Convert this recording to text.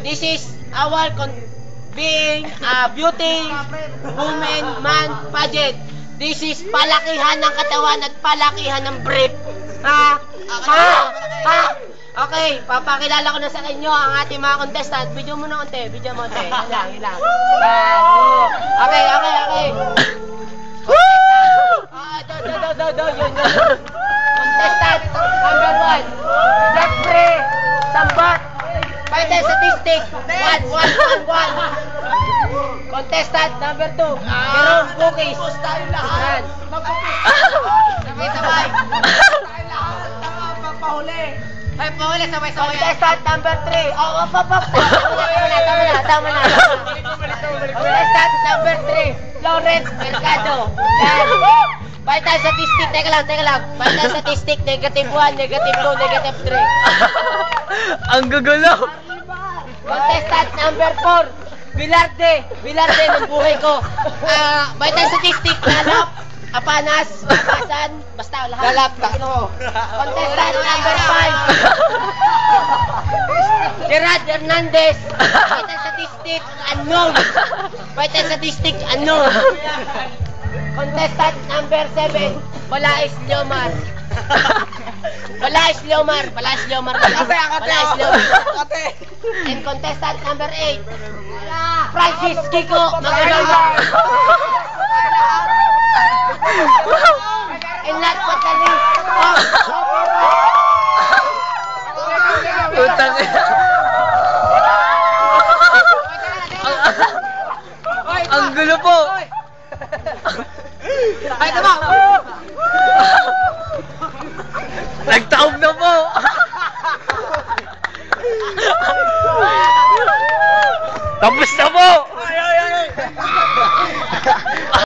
This is our being a beauty woman man pageant. This is palakihan ng katawan at palakihan ng brief. Ha? Okay, papakilala ko na sa inyo ang ating mga contestant. Video mo na konti, video mo konti. Yun lang. Okay. Yun. Contestant number 1. Jeffrey Sambat. Vital statistic 1. Contestant number 2. Jerome Cookies. Yan. Sabay-sabay. Pahuli, sabay-sabay. Contestant number 3. Tama na. Contestant number 3. Lawrence Mercado. Yan. Vital statistic, teka lang. Vital statistic, negative 1, negative 2, negative 3. Ang gagalaw. Contestant number 4. Bilarde ng buhay ko. Vital statistic, lalap, apanas, apasan, basta lahat. Lalap, takno. Contestant number 5. Gerard Hernandez. Vital statistic, unknown. Vital statistic, unknown. Contestant number 7. Balais Leomar. And contestant number 8. Francis Kiko Magdalena. And not but the least. Utang ang gulo po. Ay, tama. Nagtaob na po. Tapos na po.